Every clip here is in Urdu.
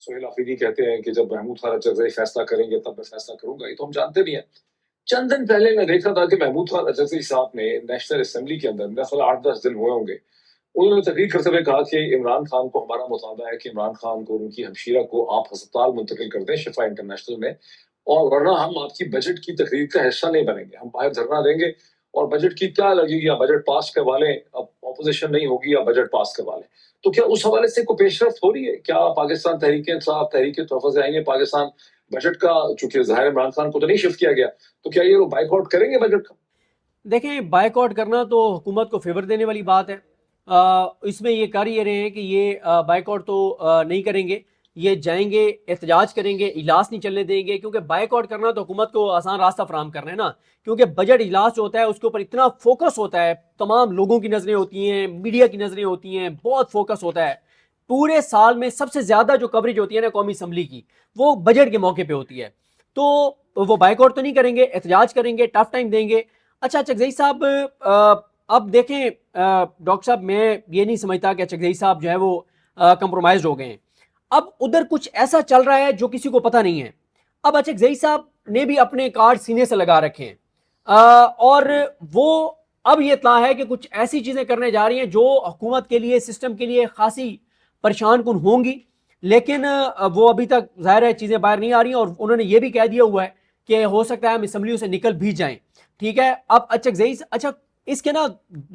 سہیل آفریدی کہتے ہیں کہ جب محمود خان اچرزئی فیصلہ کریں گے تب میں فیصلہ کروں گا. یہ تو ہم جانتے بھی ہیں. چند دن پہلے میں دیکھا تھا کہ محمود خان اچرزئی صاحب نے نیشنل اسمبلی کے اندر میرا خیال 8-10 دن ہوئے ہوں گے, انہوں نے تقریر کرتے ہوئے کہا کہ عمران خان کو ہمارا مطالبہ ہے کہ عمران خان کو ان کی ہمشیرہ کو آپ ہسپتال منتقل کر دیں شفا انٹرنیشنل میں, اور ورنہ ہم آپ کی بجٹ کی تقریر کا حصہ نہیں بنیں گے, ہم باہر دھرنا دیں گے اور بجٹ کی کیا لگے گی, یا بجٹ پاس کروا لیں, اب اپوزیشن نہیں ہوگی یا بجٹ پاس کروا لیں. تو کیا اس حوالے سے کوئی پیش رفت ہو رہی ہے؟ کیا پاکستان تحریک انصاف تحریک تحفظ آئیں گے پاکستان بجٹ کا, چونکہ ظاہر عمران خان کو تو نہیں شفٹ کیا گیا, تو کیا یہ لوگ بائیک آؤٹ کریں گے بجٹ کا؟ دیکھیں, بائیک آؤٹ کرنا تو حکومت کو فیور دینے والی بات ہے. اس میں یہ کر یہ رہے ہیں کہ یہ بائیک آؤٹ تو نہیں کریں گے, یہ جائیں گے احتجاج کریں گے, اجلاس نہیں چلنے دیں گے, کیونکہ بائیک آؤٹ کرنا تو حکومت کو آسان راستہ فراہم کرنا ہے نا, کیونکہ بجٹ اجلاس جو ہوتا ہے اس کے اوپر اتنا فوکس ہوتا ہے, تمام لوگوں کی نظریں ہوتی ہیں, میڈیا کی نظریں ہوتی ہیں, بہت فوکس ہوتا ہے. پورے سال میں سب سے زیادہ جو کوریج ہوتی ہے نا قومی اسمبلی کی, وہ بجٹ کے موقع پہ ہوتی ہے. تو وہ بائیک آؤٹ تو نہیں کریں گے, احتجاج کریں گے, ٹف ٹائم دیں گے. اچھا چکزئی صاحب, اب دیکھیں ڈاکٹر صاحب, میں یہ نہیں سمجھتا کہ چکزئی صاحب جو ہے وہ کمپرومائزڈ ہو گئے ہیں. اب ادھر کچھ ایسا چل رہا ہے جو کسی کو پتہ نہیں ہے. اب چکزئی صاحب نے بھی اپنے کارڈ سینے سے لگا رکھے ہیں, اور وہ اب یہ اطلاع ہے کہ کچھ ایسی چیزیں کرنے جا رہی ہیں جو حکومت کے لیے, سسٹم کے لیے خاصی پریشان کن ہوں گی, لیکن وہ ابھی تک ظاہر ہے چیزیں باہر نہیں آ رہی ہیں, اور انہوں نے یہ بھی کہہ دیا ہوا ہے کہ ہو سکتا ہے ہم اسمبلیوں سے نکل بھی جائیں. ٹھیک ہے, اب اچھا اس کے نا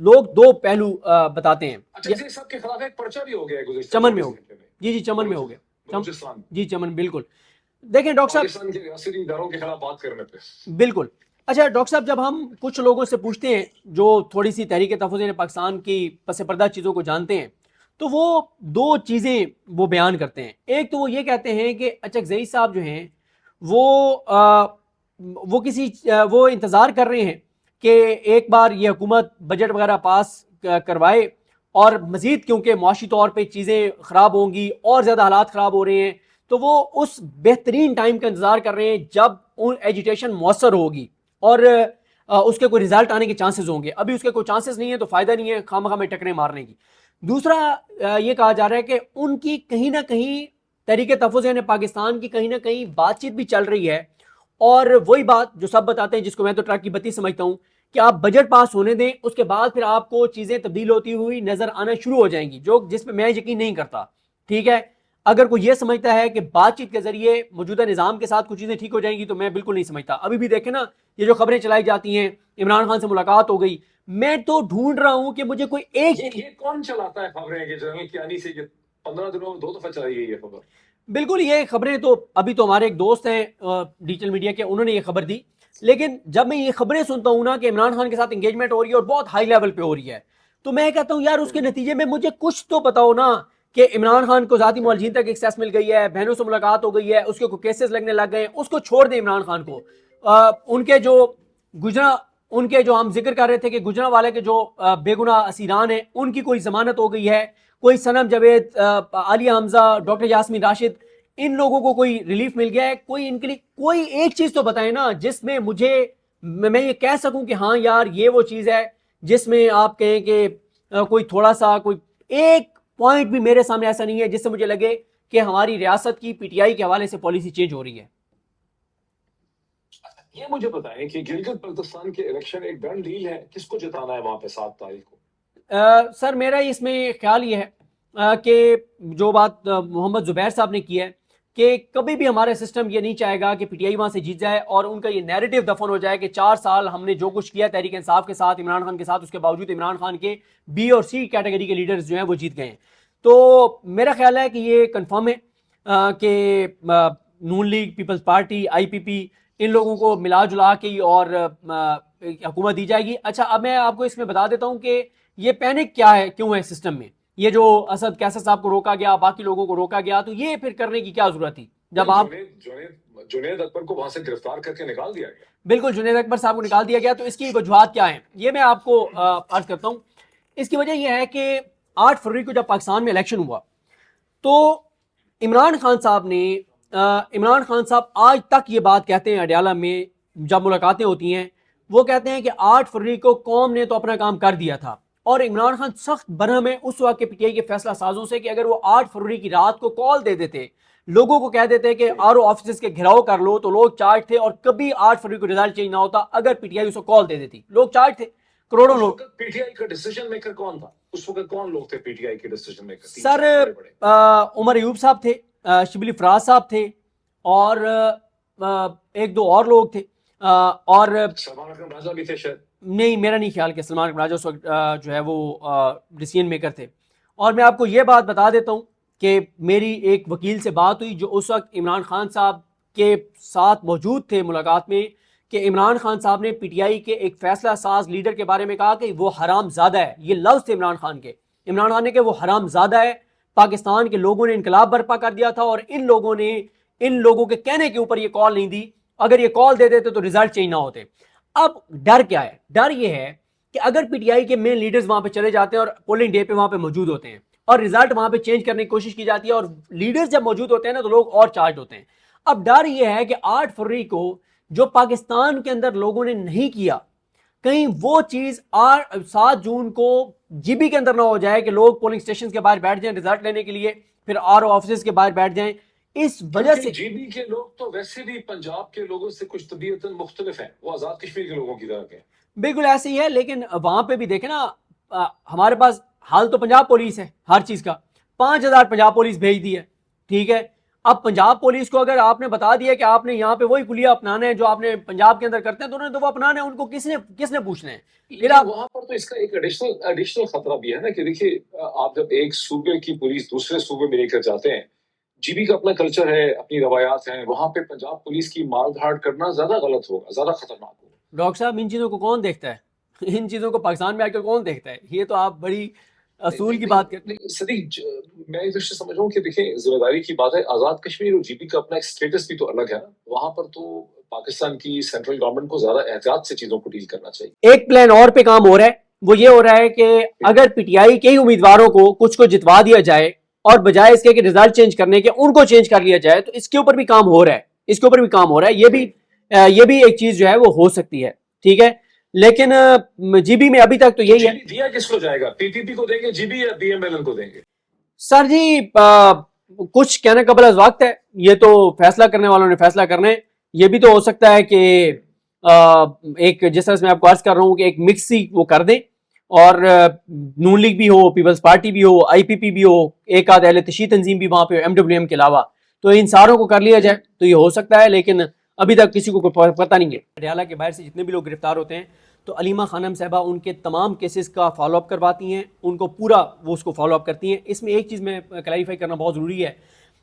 لوگ دو پہلو بتاتے ہیں. اچرزئی صاحب کے خلاف ایک پرچہ بھی ہو گیا ہے گزشتہ چمن میں 24 ہو گیا, گھنٹے میں. جی چمن میں ہو گیا, بلوچستان جی چمن, بالکل. دیکھیں ڈاکٹر صاحب, پاکستان کے ریاستی اداروں کے خلاف بات کرنے پہ بالکل. اچھا ڈاکٹر صاحب, جب ہم کچھ لوگوں سے پوچھتے ہیں جو تھوڑی سی تحریک تحفظ پاکستان کی پس پردہ چیزوں کو جانتے ہیں, تو وہ دو چیزیں وہ بیان کرتے ہیں. ایک تو وہ یہ کہتے ہیں کہ اچکزئی صاحب جو ہیں وہ کسی وہ انتظار کر رہے ہیں کہ ایک بار یہ حکومت بجٹ وغیرہ پاس کروائے, اور مزید کیونکہ معاشی طور پہ چیزیں خراب ہوں گی, اور زیادہ حالات خراب ہو رہے ہیں, تو وہ اس بہترین ٹائم کا انتظار کر رہے ہیں جب ان ایجیٹیشن مؤثر ہوگی اور اس کے کوئی رزلٹ آنے کے چانسز ہوں گے. ابھی اس کے کوئی چانسز نہیں ہے تو فائدہ نہیں ہے خام خام میں ٹکریں مارنے کی. دوسرا یہ کہا جا رہا ہے کہ ان کی کہیں نہ کہیں تحریک تحفظ پاکستان کی کہیں نہ کہیں بات چیت بھی چل رہی ہے, اور وہی بات جو سب بتاتے ہیں, جس کو میں تو ٹرک کی بتی سمجھتا ہوں, کہ آپ بجٹ پاس ہونے دیں, اس کے بعد پھر آپ کو چیزیں تبدیل ہوتی ہوئی نظر آنا شروع ہو جائیں گی, جس پہ میں یقین نہیں کرتا. ٹھیک ہے, اگر کوئی یہ سمجھتا ہے کہ بات چیت کے ذریعے موجودہ نظام کے ساتھ کچھ چیزیں ٹھیک ہو جائیں گی, تو میں بالکل نہیں سمجھتا. ابھی بھی دیکھیں نا, یہ جو خبریں چلائی جاتی ہیں عمران خان سے ملاقات ہو گئی, میں تو ڈھونڈ رہا ہوں کہ مجھے کوئی ایک یہ کون چلاتا ہے خبریں کہ جنرل کیانی سے 15 دنوں میں 2 دفعہ چلائی گئی یہ خبر؟ بالکل, یہ خبریں تو ابھی تو ہمارے ایک دوست ہیں ڈیجیٹل میڈیا کے, انہوں نے یہ خبر دی. لیکن جب میں یہ خبریں سنتا ہوں نا کہ عمران خان کے ساتھ انگیجمنٹ ہو رہی ہے اور بہت ہائی لیول پہ ہو رہی ہے, تو میں کہتا ہوں یار اس کے نتیجے میں مجھے کچھ تو پتا ہو نا کہ عمران خان کو ذاتی معالجین تک ایکسیس مل گئی ہے, بہنوں سے ملاقات ہو گئی ہے, اس کے کوئی کیسز لگنے لگ گئے ہیں. اس کو چھوڑ دیں عمران خان کو. ان کے جو ہم ذکر کر رہے تھے کہ گجرانوالے کے جو بے گناہ اسیران ہیں, ان کی کوئی ضمانت ہو گئی ہے, کوئی صنم جاوید, عالیہ حمزہ, ڈاکٹر یاسمین راشد, ان لوگوں کو کوئی ریلیف مل گیا ہے. کوئی ان کے لیے کوئی ایک چیز تو بتائیں نا جس میں میں یہ کہہ سکوں کہ ہاں یار یہ وہ چیز ہے جس میں آپ کہیں کہ کوئی تھوڑا سا کوئی ایک پوائنٹ بھی میرے سامنے ایسا نہیں ہے جس سے مجھے لگے کہ ہماری ریاست کی پی ٹی آئی کے حوالے سے پالیسی چینج ہو رہی ہے. یہ مجھے بتائیں کہ گلگت بلتستان کے الیکشن ایک ڈن ڈیل ہے, کس کو جتانا ہے وہاں پہ 7 تاریخ کو؟ سر میرا اس میں خیال یہ ہے کہ جو بات محمد زبیر صاحب نے کی ہے کہ کبھی بھی ہمارا سسٹم یہ نہیں چاہے گا کہ پی ٹی آئی وہاں سے جیت جائے, اور ان کا یہ نیریٹو دفن ہو جائے کہ 4 سال ہم نے جو کچھ کیا تحریک انصاف کے ساتھ, عمران خان کے ساتھ, اس کے باوجود عمران خان کے بی اور سی کیٹیگری کے لیڈرز جو ہیں وہ جیت گئے ہیں. تو میرا خیال ہے کہ یہ کنفرم ہے کہ نون لیگ, پیپلز پارٹی, آئی پی پی, ان لوگوں کو ملا جلا کے اور حکومت دی جائے گی. اچھا اب میں آپ کو اس میں بتا دیتا ہوں کہ یہ پینک کیا ہے, کیوں ہے سسٹم میں. یہ جو اسد کیسر صاحب کو روکا گیا, باقی لوگوں کو روکا گیا, تو یہ پھر کرنے کی کیا ضرورت تھی جب آپ جنید اکبر کو وہاں سے گرفتار کر کے نکال دیا گیا؟ بالکل, جنید اکبر صاحب کو نکال دیا گیا. تو اس کی وجوہات کیا ہیں یہ میں آپ کو عرض کرتا ہوں. اس کی وجہ یہ ہے کہ 8 فروری کو جب پاکستان میں الیکشن ہوا تو عمران خان صاحب آج تک یہ بات کہتے ہیں اڈیالہ میں جب ملاقاتیں ہوتی ہیں, وہ کہتے ہیں کہ 8 فروری کو قوم نے تو اپنا کام کر دیا تھا, اور عمران خان سخت برہم ہے اس وقت کے پی ٹی آئی کے فیصلہ سازوں سے کہ اگر وہ 8 فروری کی رات کو کال دے دیتے لوگوں کو کہہ دیتے کہ آر او آفیسز کے گھراؤ کر لو تو لوگ چارج تھے, اور کبھی 8 فروری کو رزلٹ چینج نہ ہوتا اگر پی ٹی آئی اس کو کال دے دیتی. لوگ چارج تھے, کروڑوں لوگ. پی ٹی آئی کا ڈیسیژن میکر کون تھا اس وقت؟ کون لوگ تھے پی ٹی آئی کے ڈیسیژن میکر؟ سر عمر ایوب صاحب تھے, شبلی فراز صاحب تھے, اور ایک دو اور لوگ تھے, اور سلمان اکرم راجہ بھی تھے شاید. نہیں, میرا نہیں خیال کہ سلمان اکرم راجہ اس وقت جو ہے وہ ڈیسیژن میکر تھے. اور میں آپ کو یہ بات بتا دیتا ہوں کہ میری ایک وکیل سے بات ہوئی جو اس وقت عمران خان صاحب کے ساتھ موجود تھے ملاقات میں, کہ عمران خان صاحب نے پی ٹی آئی کے ایک فیصلہ ساز لیڈر کے بارے میں کہا کہ وہ حرام زادہ ہے. یہ لفظ تھے عمران خان کے. عمران خان نے کہ وہ حرام زادہ ہے, پاکستان کے لوگوں نے انقلاب برپا کر دیا تھا اور ان لوگوں نے ان لوگوں کے کہنے کے اوپر یہ کال نہیں دی, اگر یہ کال دے دیتے تو ریزلٹ چینج نہ ہوتے. اب ڈر کیا ہے؟ ڈر یہ ہے کہ اگر پی ٹی آئی کے مین لیڈرز وہاں پہ چلے جاتے ہیں اور پولنگ ڈے پہ وہاں پہ موجود ہوتے ہیں اور ریزلٹ وہاں پہ چینج کرنے کی کوشش کی جاتی ہے, اور لیڈرز جب موجود ہوتے ہیں نا تو لوگ اور چارج ہوتے ہیں. اب ڈر یہ ہے کہ 8 فروری کو جو پاکستان کے اندر لوگوں نے نہیں کیا, کہیں وہ چیز 7 جون کو جی بی کے اندر نہ ہو جائے کہ لوگ پولنگ سٹیشن کے باہر بیٹھ جائیں ریزلٹ لینے کے لیے, پھر آر او آفیسز کے باہر بیٹھ جائیں. اس وجہ سے جی بی کے لوگ تو ویسے بھی پنجاب کے لوگوں سے کچھ طبیعتاً مختلف ہیں, وہ آزاد کشمیر کے لوگوں کی طرح کے. بالکل ایسے ہی ہے, لیکن وہاں پہ بھی دیکھیں نا, ہمارے پاس حال تو پنجاب پولیس ہے ہر چیز کا, 5000 پنجاب پولیس بھیج دی ہے, ٹھیک ہے. اب پنجاب پولیس کو اگر آپ نے بتا دیا کہ آپ نے یہاں پہ وہی کلیہ اپنانا ہے جو آپ نے پنجاب کے اندر کرتے ہیں تو انہوں نے تو وہ اپنانا ہے, ان کو کس نے پوچھنا ہے. پھر آپ وہاں پر تو اس کا ایک ایڈیشنل خطرہ بھی ہے نا کہ دیکھیے, آپ جب ایک صوبے کی پولیس دوسرے صوبے میں لے کر جاتے ہیں, جی بی کا اپنا کلچر ہے, اپنی روایات ہیں, وہاں پہ پنجاب پولیس کی مار دھاڑ کرنا زیادہ غلط ہوگا, زیادہ خطرناک ہوگا. ڈاکٹر صاحب ان چیزوں کو کون دیکھتا ہے؟ ان چیزوں کو پاکستان میں آ کر کون دیکھتا ہے؟ یہ تو آپ بڑی اصول کی بات کرتے ہیں. صدیق, میں اس سے سمجھ رہا ہوں کہ دیکھیں ذمہ داری کی بات ہے, آزاد کشمیر اور جی بی کا اپنا ایک اسٹیٹس بھی تو الگ ہے نا. وہاں پر تو پاکستان کی سینٹرل گورنمنٹ کو زیادہ احتیاط سے چیزوں کو ڈیل کرنا چاہیے. ایک پلان اور پہ کام ہو رہا ہے, وہ یہ ہو رہا ہے کہ اگر پی ٹی آئی کے ہی امیدواروں کو کچھ کو جتوا دیا جائے اور بجائے اس کے کہ رزلٹ چینج کرنے کے ان کو چینج کر لیا جائے, تو اس کے اوپر بھی کام ہو رہا ہے, اس کے اوپر بھی کام ہو رہا ہے. یہ بھی ایک چیز جو ہے وہ ہو سکتی ہے, ٹھیک ہے. لیکن جی بی میں ابھی تک تو یہی ہے. دیا کس کو جائے گا؟ پی پی پی کو دیں گے جی بی, یا بی ایم ایل این کو دیں گے؟ سر جی کچھ کہنا قبل از وقت ہے, یہ تو فیصلہ کرنے والوں نے فیصلہ کرنا ہے. یہ بھی تو ہو سکتا ہے کہ ایک جس طرح سے میں آپ کو عرض کر رہا ہوں کہ ایک مکس ہی وہ کر دیں, اور نون لیگ بھی ہو, پیپلز پارٹی بھی ہو, آئی پی پی بھی ہو, ایک آدھ اہل تشیع تنظیم بھی وہاں پہ ایم ڈبلیو ایم کے علاوہ, تو ان ساروں کو کر لیا جائے تو یہ ہو سکتا ہے. لیکن ابھی تک کسی کو پتہ نہیں ہے. پٹیالہ کے باہر سے جتنے بھی لوگ گرفتار ہوتے ہیں تو علیمہ خانم صاحبہ ان کے تمام کیسز کا فالو اپ کرواتی ہیں, ان کو پورا وہ اس کو فالو اپ کرتی ہیں. اس میں ایک چیز میں کلیریفائی کرنا بہت ضروری ہے.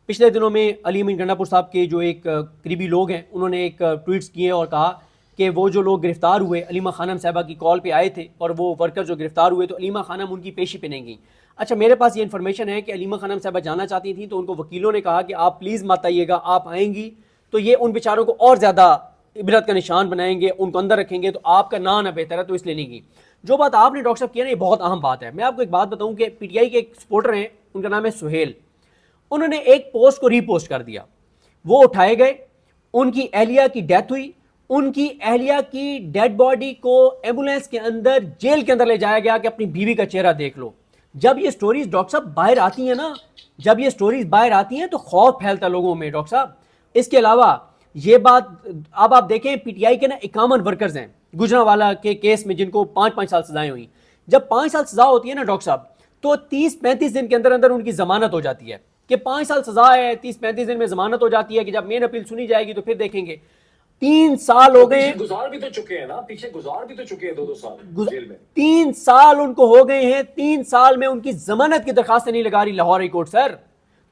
پچھلے دنوں میں علی امین گنڈا پور صاحب کے جو ایک قریبی لوگ ہیں, انہوں نے ایک ٹویٹس کیے اور کہا کہ وہ جو لوگ گرفتار ہوئے علیمہ خانم صاحبہ کی کال پہ آئے تھے, اور وہ ورکر جو گرفتار ہوئے تو علیمہ خانم ان کی پیشی پہ نہیں گئیں. اچھا, میرے پاس یہ انفارمیشن ہے کہ علیمہ خانم صاحبہ جانا چاہتی تھیں, تو ان کو وکیلوں نے کہا کہ آپ پلیز مت آئیے گا, آپ آئیں گی تو یہ ان بیچاروں کو اور زیادہ عبرت کا نشان بنائیں گے, ان کو اندر رکھیں گے, تو آپ کا نہ آنا بہتر ہے, تو اس لیے نہیں گئی. جو بات آپ نے ڈاکٹر صاحب کیا نا, یہ بہت اہم بات ہے. میں آپ کو ایک بات بتاؤں کہ پی ٹی آئی کے ایک سپورٹر ہیں, ان کا نام ہے سہیل, انہوں نے ایک پوسٹ کو ری پوسٹ کر دیا. وہ اٹھائے گئے, ان کی اہلیہ کی ڈیتھ ہوئی, ان کی اہلیہ کی ڈیڈ باڈی کو ایمبولینس کے اندر جیل کے اندر لے جایا گیا کہ اپنی بیوی کا چہرہ دیکھ لو. جب یہ سٹوریز ڈاکٹر صاحب باہر آتی ہیں نا, جب یہ سٹوریز باہر آتی ہیں تو خوف پھیلتا ہے لوگوں میں ڈاکٹر صاحب. اس کے علاوہ یہ بات اب آپ دیکھیں, پی ٹی آئی کے نا 51 ورکرز ہیں گجرانوالا کے کیس میں جن کو 5 سال سزائیں ہوئی. جب 5 سال سزا ہوتی ہے نا ڈاکٹر صاحب, تو 30-35 دن کے اندر اندر ان کی ضمانت ہو جاتی ہے کہ 5 سال سزا ہے, 30-35 دن میں ضمانت ہو جاتی ہے کہ جب مین اپیل سنی جائے گی تو پھر دیکھیں گے. 3 سال ہو گئے, گزار بھی تو چکے ہیں نا, پیچھے گزار بھی تو چکے ہیں 2 سال جیل میں. 3 سال ان کو ہو گئے ہیں, 3 سال میں ان کی ضمانت کی درخواست نہیں لگا رہی لاہور ہائی کورٹ. سر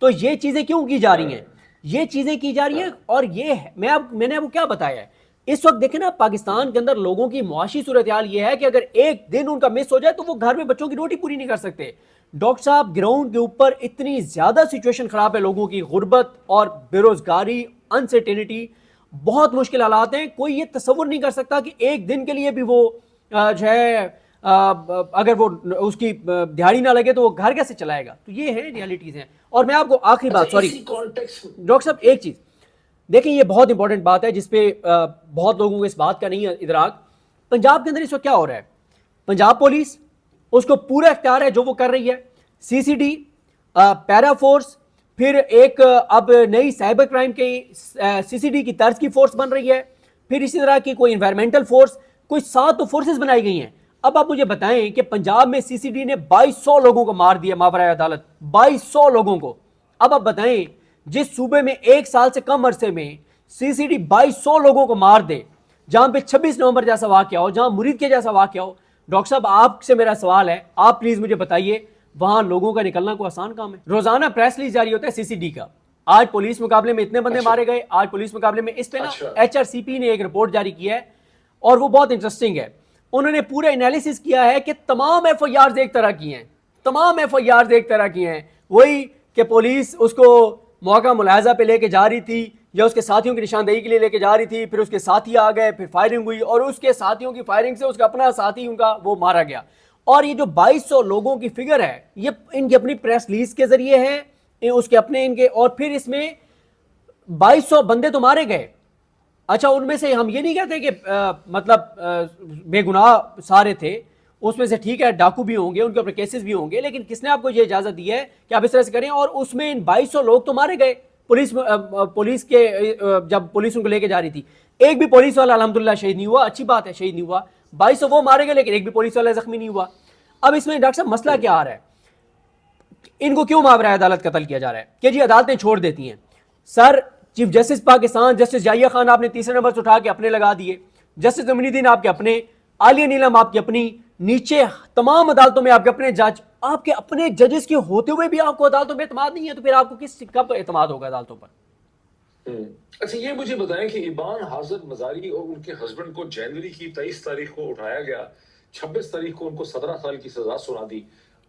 تو یہ چیزیں کیوں کی جا رہی ہیں؟ یہ چیزیں کی جا رہی ہیں. اور یہ میں نے آپ کو کیا بتایا ہے, اس وقت دیکھیں نا پاکستان کے اندر لوگوں کی معاشی صورتحال یہ ہے کہ اگر ایک دن ان کا مس ہو جائے تو وہ گھر میں بچوں کی روٹی پوری نہیں کر سکتے. ڈاکٹر صاحب گراؤنڈ کے اوپر اتنی زیادہ سچویشن خراب ہے لوگوں کی, غربت اور بے روزگاری, انسرٹینٹی, بہت مشکل حالات ہیں. کوئی یہ تصور نہیں کر سکتا کہ ایک دن کے لیے بھی وہ جو ہے اگر وہ اس کی دیہڑی نہ لگے تو وہ گھر کیسے چلائے گا. تو یہ ہے ریالٹیز ہیں. اور میں آپ کو آخری بات, سوری ڈاکٹر صاحب ایک چیز دیکھیں, یہ بہت امپورٹنٹ بات ہے جس پہ بہت لوگوں کو اس بات کا نہیں ہے ادراک. پنجاب کے اندر اس وقت کیا ہو رہا ہے, پنجاب پولیس اس کو پورا اختیار ہے جو وہ کر رہی ہے, سی سی ڈی, پیرا فورس, پھر ایک اب نئی سائبر کرائم کی CCD کی طرز کی فورس بن رہی ہے، پھر اسی طرح کی کوئی انوائرمنٹل فورس، کوئی 7 تو فورسز بنائی گئی ہیں. اب آپ مجھے بتائیں کہ پنجاب میں CCD نے 2200 لوگوں کو مار دیا ماورائے عدالت، 2200 لوگوں کو. اب آپ بتائیں جس صوبے میں 1 سال سے کم عرصے میں CCD 2200 لوگوں کو مار دے، جہاں پہ 26 نومبر جیسا واقعہ ہو، جہاں مرید کے جیسا واقعہ ہو. ڈاکٹر صاحب آپ سے میرا سوال ہے، آپ پلیز مجھے بتائیے وہاں لوگوں کا نکلنا کوئی آسان کام ہے؟ روزانہ پریس ریلیز جاری ہوتا ہے CCD کا، آج پولیس مقابلے میں اتنے بندے مارے گئے، آج پولیس مقابلے میں اس پہ نا HRCP نے ایک رپورٹ جاری کی ہے اور وہ بہت انٹرسٹنگ ہے. انہوں نے پورا انالیسس کیا ہے کہ تمام FIRs ایک طرح کی ہیں، تمام FIRs ایک طرح کی ہیں. وہی کہ پولیس اس کو موقع ملاحظہ پہ لے کے جا رہی تھی یا اس کے ساتھیوں کی نشاندہی کے لیے لے کے جا رہی تھی، پھر اس کے ساتھی آ گئے، پھر فائرنگ ہوئی اور اس کے ساتھیوں کی فائرنگ سے اس کا اپنا ساتھی ان کا وہ مارا گیا. اور یہ جو 2200 لوگوں کی فگر ہے یہ ان کی اپنی پریس ریلیز کے ذریعے ہے، اس کے اپنے ان کے، اور پھر اس میں 2200 بندے تو مارے گئے. اچھا ان میں سے ہم یہ نہیں کہتے کہ مطلب بے گناہ سارے تھے، اس میں سے ٹھیک ہے ڈاکو بھی ہوں گے، ان کے اوپر کیسز بھی ہوں گے، لیکن کس نے آپ کو یہ اجازت دی ہے کہ آپ اس طرح سے کریں؟ اور اس میں ان 2200 لوگ تو مارے گئے پولیس کے جب پولیس ان کو لے کے جا رہی تھی. ایک بھی پولیس والا الحمدللہ شہید نہیں ہوا، اچھی بات ہے شہید نہیں ہوا. 2200 وہ مارے گئے لیکن ایک بھی پولیس والا زخمی نہیں ہوا. اب اس میں ڈاکٹر صاحب مسئلہ کیا آ رہا ہے؟ ان کو کیوں ماورائے عدالت قتل کیا جا رہا ہے کہ جی عدالتیں چھوڑ دیتی ہیں؟ Sir chief justice Pakistan justice جائیہ خان آپ نے تیسرے نمبر سے اٹھا کے اپنے لگا دیے، جسٹس امین الدین آپ کے اپنے، عالیہ نیلم آپ کی اپنی، نیچے تمام عدالتوں میں آپ کے اپنے جج، آپ کے اپنے ججز کے ہوتے ہوئے بھی آپ کو عدالتوں پہ اعتماد نہیں ہے، تو پھر آپ کو کب اعتماد ہوگا عدالتوں پر؟ اچھا یہ مجھے بتائیں کہ ایبان حاضر مزاری اور ان کے ہسبینڈ کو جنوری کی 23 تاریخ کو اٹھایا گیا، 26 تاریخ کو ان کو 17 سال کی سزا سنا دی،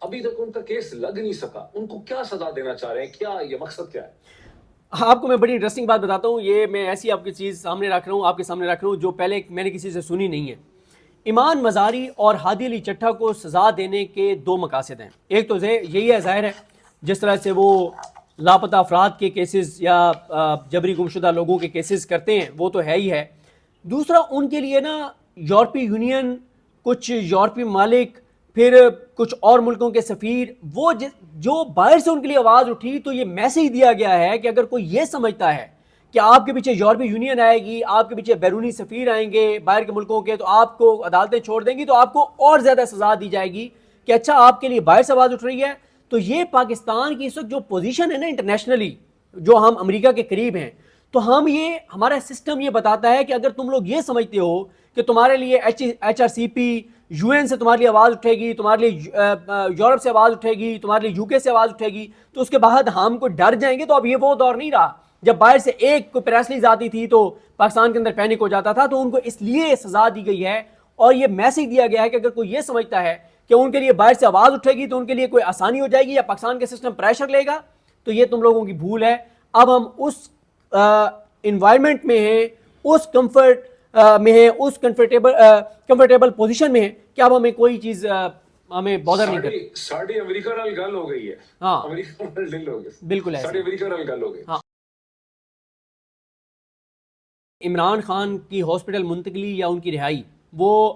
ابھی تک ان کا کیس لگ نہیں سکا. ان کو کیا سزا دینا چاہ رہے ہیں؟ کیا یہ مقصد کیا ہے؟ آپ کو میں بڑی انٹرسٹنگ بات بتاتا ہوں، یہ میں ایسی آپ کی چیز سامنے رکھ رہا ہوں، آپ کے سامنے رکھ رہا ہوں جو پہلے میں نے کسی سے سنی نہیں ہے. ایمان مزاری اور ہادی علی چٹھا کو سزا دینے کے 2 مقاصد ہیں. ایک تو یہی ہے، ظاہر ہے جس طرح سے وہ لاپتہ افراد کے کیسز یا جبری گمشدہ لوگوں کے کیسز کرتے ہیں وہ تو ہے ہی ہے. دوسرا ان کے لیے نا یورپی یونین، کچھ یورپی ممالک، پھر کچھ اور ملکوں کے سفیر، وہ جو باہر سے ان کے لیے آواز اٹھی تو یہ میسیج دیا گیا ہے کہ اگر کوئی یہ سمجھتا ہے کہ آپ کے پیچھے یورپی یونین آئے گی، آپ کے پیچھے بیرونی سفیر آئیں گے باہر کے ملکوں کے، تو آپ کو عدالتیں چھوڑ دیں گی تو آپ کو اور زیادہ سزا دی جائے گی کہ اچھا آپ کے لیے باہر سے آواز اٹھ رہی ہے. تو یہ پاکستان کی اس وقت جو پوزیشن ہے نا انٹرنیشنلی، جو ہم امریکہ کے قریب ہیں، تو ہم یہ ہمارا سسٹم یہ بتاتا ہے کہ اگر تم لوگ یہ سمجھتے ہو کہ تمہارے لیے HRCP UN سے تمہارے لیے آواز اٹھے گی، تمہارے لیے یورپ سے آواز اٹھے گی، تمہارے لیے UK سے آواز اٹھے گی، تو اس کے بعد ہم کو ڈر جائیں گے. تو اب یہ وہ دور نہیں رہا جب باہر سے ایک کوئی پریس ریلیز آتی تھی تو پاکستان کے اندر پینک ہو جاتا تھا. تو ان کو اس لیے سزا دی گئی ہے اور یہ میسیج دیا گیا ہے کہ اگر کوئی یہ سمجھتا ہے کہ ان کے لیے باہر سے آواز اٹھے گی تو ان کے لیے کوئی آسانی ہو جائے گی یا پاکستان کے سسٹم پریشر لے گا، تو یہ تم لوگوں کی بھول ہے. اب ہم اس انوائرمنٹ میں ہیں، اس کمفرٹ میں ہیں، اس کمفرٹیبل پوزیشن میں ہیں کہ اب ہمیں کوئی چیز ہمیں بادر نہیں کرتی. ساڑھے امریکہ نال گل ہو گئی ہے، ہاں امریکہ نال ڈیل ہو گئی، بالکل ایسے ساڑھے امریکہ نال گل ہو گئی. ہاں. عمران خان کی ہاسپٹل منتقلی یا ان کی رہائی وہ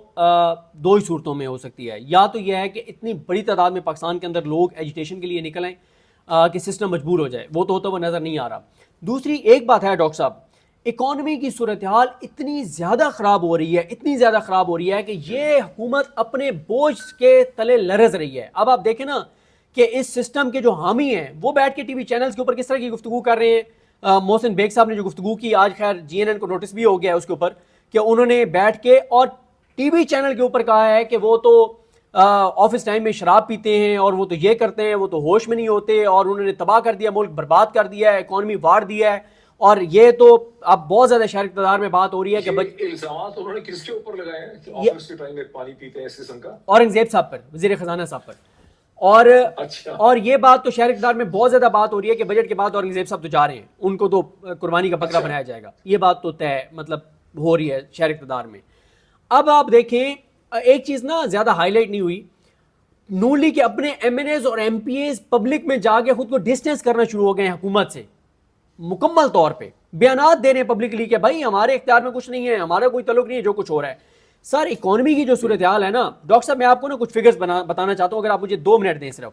2 ہی صورتوں میں ہو سکتی ہے. یا تو یہ ہے کہ اتنی بڑی تعداد میں پاکستان کے اندر لوگ ایجیٹیشن کے لیے نکل آئیں کہ سسٹم مجبور ہو جائے، وہ تو ہوتا ہوا نظر نہیں آ رہا. دوسری ایک بات ہے ڈاکٹر صاحب، اکانومی کی صورتحال اتنی زیادہ خراب ہو رہی ہے، اتنی زیادہ خراب ہو رہی ہے کہ یہ حکومت اپنے بوجھ کے تلے لرز رہی ہے. اب آپ دیکھیں نا کہ اس سسٹم کے جو حامی ہیں وہ بیٹھ کے ٹی وی چینلز کے اوپر کس طرح کی گفتگو کر رہے ہیں. محسن بیگ صاحب نے جو گفتگو کی، آج خیر GNN کو نوٹس بھی ہو گیا ہے اس کے اوپر، کہ انہوں نے بیٹھ کے اور ٹی وی چینل کے اوپر کہا ہے کہ وہ تو آفس ٹائم میں شراب پیتے ہیں اور وہ تو یہ کرتے ہیں، وہ تو ہوش میں نہیں ہوتے اور انہوں نے تباہ کر دیا، ملک برباد کر دیا ہے، اکانومی وار دیا ہے. اور یہ تو اب بہت زیادہ شہر اقتدار میں بات ہو رہی ہے کہ الزامات انہوں نے کس کے اوپر لگائے ہیں کہ آفس کے ٹائم میں پانی پیتے ہیں اس قسم کا؟ اورنگزیب صاحب پر، وزیر خزانہ صاحب پر. اور یہ بات تو شہر اقتدار میں بہت زیادہ بات ہو رہی ہے کہ بجٹ کے بعد اورنگزیب صاحب تو جا رہے ہیں، ان کو تو قربانی کا بکرا بنایا جائے گا. یہ بات تو طے مطلب ہو رہی ہے شہر اقتدار میں. اب آپ دیکھیں ایک چیز نا زیادہ ہائی لائٹ نہیں ہوئی، نون لیگ کے اپنے MNAs اور MPAs پبلک میں جا کے خود کو ڈسٹینس کرنا شروع ہو گئے ہیں حکومت سے، مکمل طور پہ بیانات دے رہے ہیں پبلکلی کہ بھائی ہمارے اختیار میں کچھ نہیں ہے، ہمارا کوئی تعلق نہیں ہے جو کچھ ہو رہا ہے. سر اکانومی کی جو صورتحال ہے نا ڈاکٹر صاحب، میں آپ کو نا کچھ فگرز بتانا چاہتا ہوں، اگر آپ مجھے 2 منٹ دیں صرف.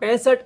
65